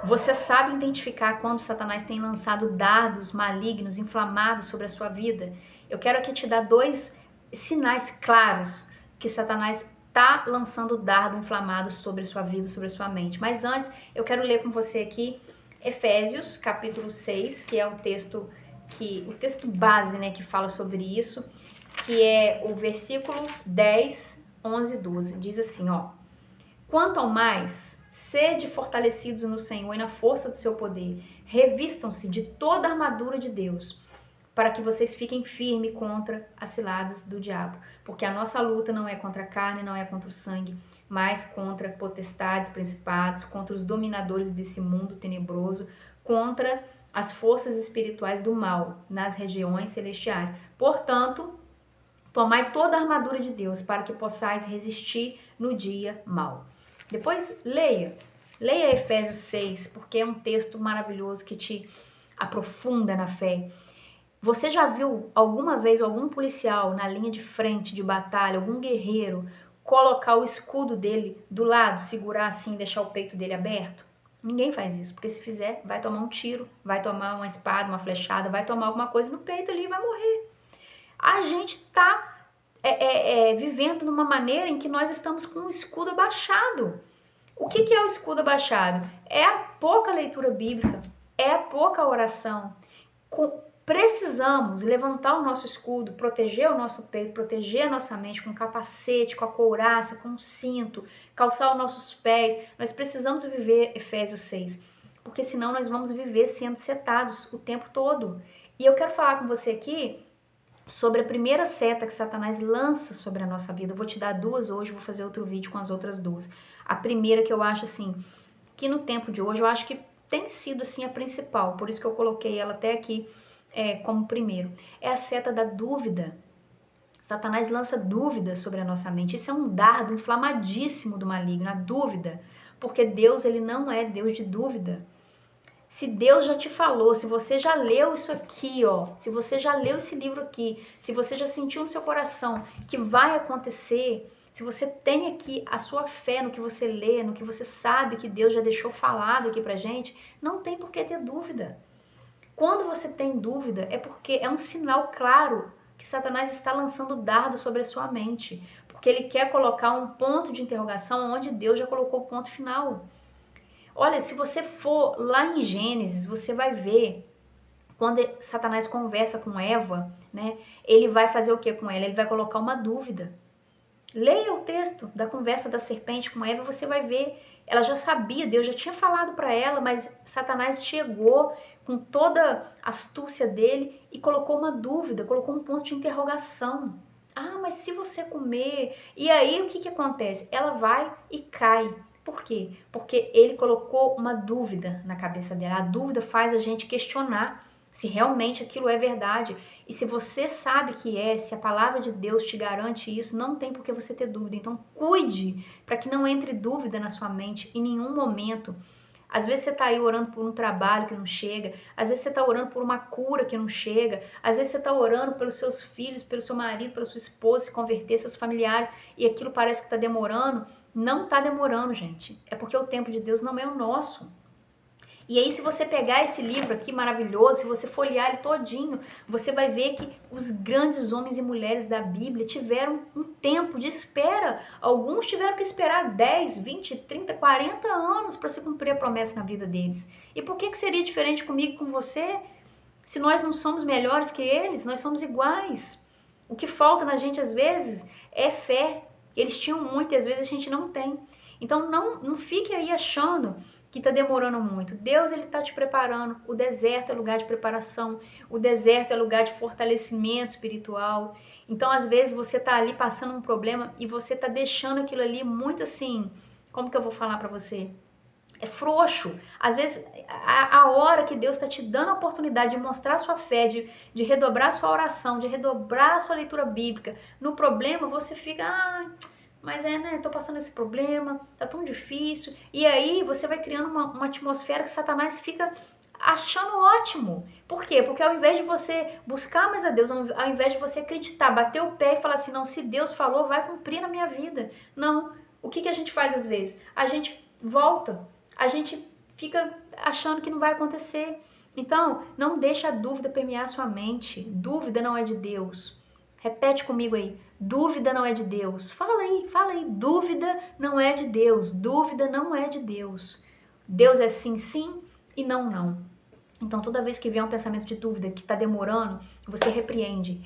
Você sabe identificar quando Satanás tem lançado dardos malignos, inflamados sobre a sua vida? Eu quero aqui te dar dois sinais claros que Satanás está lançando dardo inflamado sobre a sua vida, sobre a sua mente. Mas antes, eu quero ler com você aqui Efésios, capítulo 6, que é o texto base, né, que fala sobre isso, que é o versículo 10, 11 e 12. Diz assim, ó: quanto ao mais, sede fortalecidos no Senhor e na força do seu poder. Revistam-se de toda a armadura de Deus, para que vocês fiquem firmes contra as ciladas do diabo. Porque a nossa luta não é contra a carne, não é contra o sangue, mas contra potestades, principados, contra os dominadores desse mundo tenebroso, contra as forças espirituais do mal nas regiões celestiais. Portanto, tomai toda a armadura de Deus para que possais resistir no dia mau. Depois leia Efésios 6, porque é um texto maravilhoso que te aprofunda na fé. Você já viu alguma vez algum policial na linha de frente de batalha, algum guerreiro, colocar o escudo dele do lado, segurar assim e deixar o peito dele aberto? Ninguém faz isso, porque se fizer, vai tomar um tiro, vai tomar uma espada, uma flechada, vai tomar alguma coisa no peito ali e vai morrer. A gente tá vivendo numa maneira em que nós estamos com o escudo abaixado. O que é o escudo abaixado? É a pouca leitura bíblica, é a pouca oração. Precisamos levantar o nosso escudo, proteger o nosso peito, proteger a nossa mente com capacete, com a couraça, com o cinto, calçar os nossos pés. Nós precisamos viver Efésios 6, porque senão nós vamos viver sendo setados o tempo todo. E eu quero falar com você aqui sobre a primeira seta que Satanás lança sobre a nossa vida. Eu vou te dar duas hoje, vou fazer outro vídeo com as outras duas. A primeira que eu acho assim, que no tempo de hoje eu acho que tem sido assim a principal, por isso que eu coloquei ela até aqui como primeiro, é a seta da dúvida. Satanás lança dúvida sobre a nossa mente. Isso é um dardo inflamadíssimo do maligno, a dúvida, porque Deus, ele não é Deus de dúvida. Se Deus já te falou, se você já leu isso aqui, ó, se você já leu esse livro aqui, se você já sentiu no seu coração que vai acontecer, se você tem aqui a sua fé no que você lê, no que você sabe que Deus já deixou falado aqui pra gente, não tem por que ter dúvida. Quando você tem dúvida, é porque é um sinal claro que Satanás está lançando dardo sobre a sua mente, porque ele quer colocar um ponto de interrogação onde Deus já colocou o ponto final. Olha, se você for lá em Gênesis, você vai ver quando Satanás conversa com Eva, né? Ele vai fazer o que com ela? Ele vai colocar uma dúvida. Leia o texto da conversa da serpente com Eva, você vai ver. Ela já sabia, Deus já tinha falado para ela, mas Satanás chegou com toda a astúcia dele e colocou uma dúvida, colocou um ponto de interrogação. Ah, mas se você comer... E aí o que acontece? Ela vai e cai. Por quê? Porque ele colocou uma dúvida na cabeça dela. A dúvida faz a gente questionar se realmente aquilo é verdade. E se você sabe que é, se a palavra de Deus te garante isso, não tem por que você ter dúvida. Então cuide para que não entre dúvida na sua mente em nenhum momento. Às vezes você está aí orando por um trabalho que não chega, às vezes você está orando por uma cura que não chega, às vezes você está orando pelos seus filhos, pelo seu marido, pela sua esposa se converter, seus familiares, e aquilo parece que está demorando. Não está demorando, gente. É porque o tempo de Deus não é o nosso. E aí, se você pegar esse livro aqui maravilhoso, se você folhear ele todinho, você vai ver que os grandes homens e mulheres da Bíblia tiveram um tempo de espera. Alguns tiveram que esperar 10, 20, 30, 40 anos para se cumprir a promessa na vida deles. E por que seria diferente comigo e com você? Se nós não somos melhores que eles, nós somos iguais. O que falta na gente às vezes é fé. Eles tinham muito e às vezes a gente não tem. Então não fique aí achando que está demorando muito. Deus, ele está te preparando. O deserto é lugar de preparação. O deserto é lugar de fortalecimento espiritual. Então, às vezes, você está ali passando um problema e você está deixando aquilo ali muito assim... Como que eu vou falar para você? É frouxo. Às vezes, a hora que Deus está te dando a oportunidade de mostrar sua fé, de redobrar sua oração, de redobrar sua leitura bíblica, no problema você fica... mas né, tô passando esse problema, tá tão difícil. E aí você vai criando uma atmosfera que Satanás fica achando ótimo. Por quê? Porque ao invés de você buscar mais a Deus, ao invés de você acreditar, bater o pé e falar assim, não, se Deus falou, vai cumprir na minha vida. Não. O que a gente faz às vezes? A gente volta, a gente fica achando que não vai acontecer. Então, não deixa a dúvida permear a sua mente. Dúvida não é de Deus. Repete comigo aí. Dúvida não é de Deus. Fala aí, fala aí. Dúvida não é de Deus. Dúvida não é de Deus. Deus é sim, sim e não, não. Então, toda vez que vier um pensamento de dúvida que está demorando, você repreende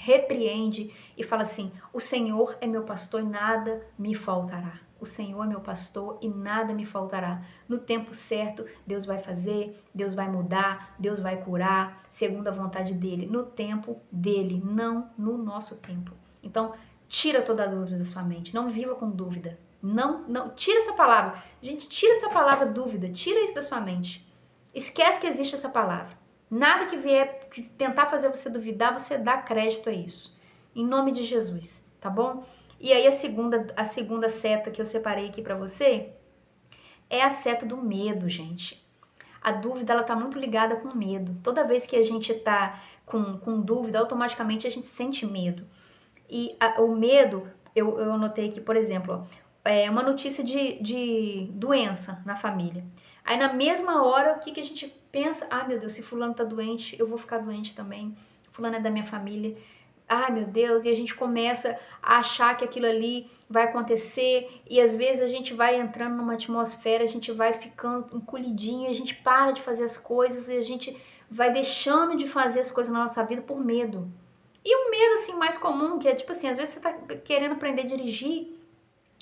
e fala assim: o Senhor é meu pastor e nada me faltará. O Senhor é meu pastor e nada me faltará. No tempo certo, Deus vai fazer, Deus vai mudar, Deus vai curar, segundo a vontade dele, no tempo dele, não no nosso tempo. Então, tira toda a dúvida da sua mente, não viva com dúvida. Não, tira essa palavra. Gente, tira essa palavra dúvida, tira isso da sua mente. Esquece que existe essa palavra. Nada que vier tentar fazer você duvidar, você dá crédito a isso. Em nome de Jesus, tá bom? E aí a segunda seta que eu separei aqui pra você é a seta do medo, gente. A dúvida, ela tá muito ligada com medo. Toda vez que a gente tá com dúvida, automaticamente a gente sente medo. E o medo, eu anotei aqui, por exemplo, uma notícia de doença na família. Aí na mesma hora, o que a gente pensa? Ah, meu Deus, se fulano tá doente, eu vou ficar doente também. Fulano é da minha família. Ai, meu Deus, e a gente começa a achar que aquilo ali vai acontecer e às vezes a gente vai entrando numa atmosfera, a gente vai ficando encolhidinho, a gente para de fazer as coisas e a gente vai deixando de fazer as coisas na nossa vida por medo. E um medo, assim, mais comum, que é tipo assim, às vezes você tá querendo aprender a dirigir,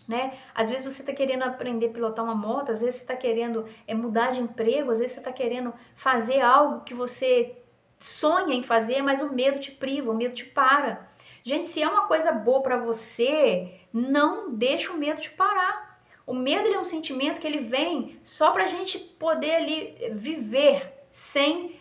né? Às vezes você tá querendo aprender a pilotar uma moto, às vezes você tá querendo mudar de emprego, às vezes você tá querendo fazer algo que você sonha em fazer, mas o medo te priva, o medo te para. Gente, se é uma coisa boa pra você, não deixa o medo te parar. O medo, ele é um sentimento que ele vem só pra gente poder ali viver sem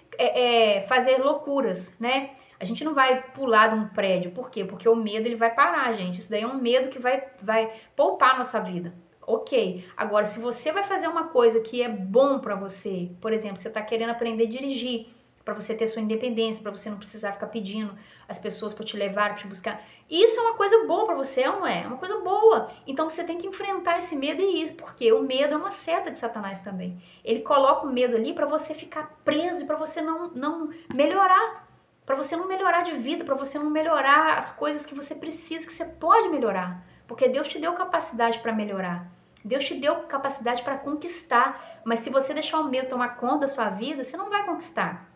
fazer loucuras, né? A gente não vai pular de um prédio. Por quê? Porque o medo, ele vai parar, gente. Isso daí é um medo que vai poupar a nossa vida. Ok. Agora, se você vai fazer uma coisa que é bom pra você, por exemplo, você tá querendo aprender a dirigir, pra você ter sua independência, pra você não precisar ficar pedindo as pessoas pra te levar, pra te buscar. Isso é uma coisa boa pra você, ou não é? É uma coisa boa. Então você tem que enfrentar esse medo e ir, porque o medo é uma seta de Satanás também. Ele coloca o medo ali pra você ficar preso e pra você não melhorar. Para você não melhorar de vida, para você não melhorar as coisas que você precisa, que você pode melhorar. Porque Deus te deu capacidade para melhorar. Deus te deu capacidade para conquistar. Mas se você deixar o medo tomar conta da sua vida, você não vai conquistar.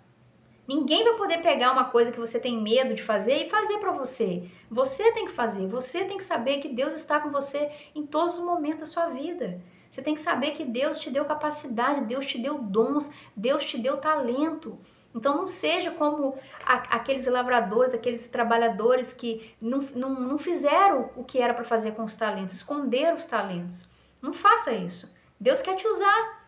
Ninguém vai poder pegar uma coisa que você tem medo de fazer e fazer para você. Você tem que fazer. Você tem que saber que Deus está com você em todos os momentos da sua vida. Você tem que saber que Deus te deu capacidade, Deus te deu dons, Deus te deu talento. Então não seja como aqueles lavradores, aqueles trabalhadores que não fizeram o que era para fazer com os talentos, esconderam os talentos. Não faça isso. Deus quer te usar.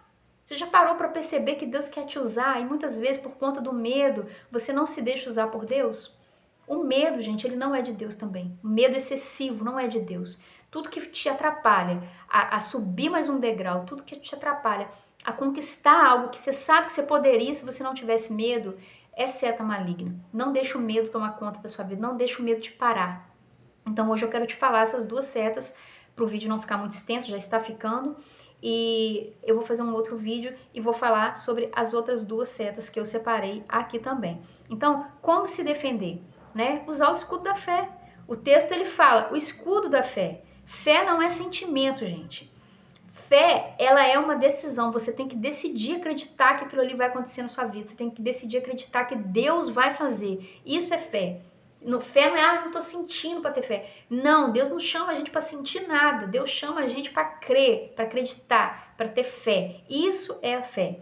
Você já parou para perceber que Deus quer te usar e muitas vezes por conta do medo você não se deixa usar por Deus? O medo, gente, ele não é de Deus também. O medo excessivo não é de Deus. Tudo que te atrapalha a subir mais um degrau, tudo que te atrapalha a conquistar algo que você sabe que você poderia se você não tivesse medo, é seta maligna. Não deixa o medo tomar conta da sua vida, não deixa o medo te parar. Então hoje eu quero te falar essas duas setas, para o vídeo não ficar muito extenso, já está ficando. E eu vou fazer um outro vídeo e vou falar sobre as outras duas setas que eu separei aqui também. Então, como se defender? Né? Usar o escudo da fé. O texto ele fala, o escudo da fé. Fé não é sentimento, gente. Fé, ela é uma decisão. Você tem que decidir acreditar que aquilo ali vai acontecer na sua vida. Você tem que decidir acreditar que Deus vai fazer. Isso é fé. No fé não é, não tô sentindo para ter fé. Não, Deus não chama a gente para sentir nada. Deus chama a gente para crer, para acreditar, para ter fé. Isso é a fé.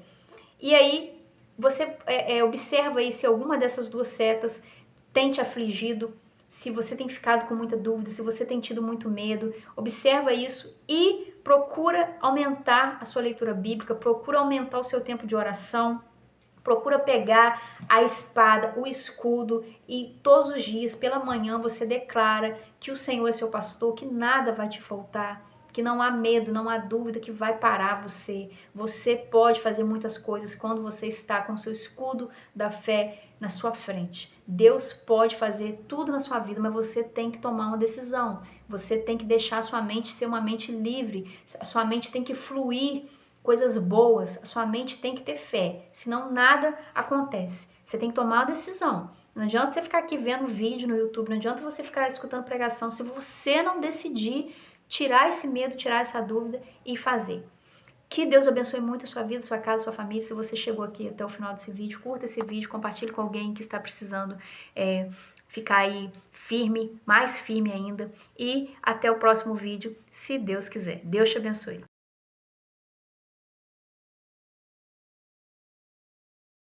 E aí, você observa aí se alguma dessas duas setas tem te afligido, se você tem ficado com muita dúvida, se você tem tido muito medo. Observa isso e procura aumentar a sua leitura bíblica, procura aumentar o seu tempo de oração, procura pegar a espada, o escudo e todos os dias, pela manhã, você declara que o Senhor é seu pastor, que nada vai te faltar, que não há medo, não há dúvida que vai parar você. Você pode fazer muitas coisas quando você está com o seu escudo da fé na sua frente. Deus pode fazer tudo na sua vida, mas você tem que tomar uma decisão. Você tem que deixar a sua mente ser uma mente livre. A sua mente tem que fluir coisas boas, a sua mente tem que ter fé, senão nada acontece. Você tem que tomar uma decisão. Não adianta você ficar aqui vendo vídeo no YouTube, não adianta você ficar escutando pregação, se você não decidir tirar esse medo, tirar essa dúvida e fazer. Que Deus abençoe muito a sua vida, sua casa, sua família. Se você chegou aqui até o final desse vídeo, curta esse vídeo, compartilhe com alguém que está precisando ficar aí firme, mais firme ainda. E até o próximo vídeo, se Deus quiser. Deus te abençoe.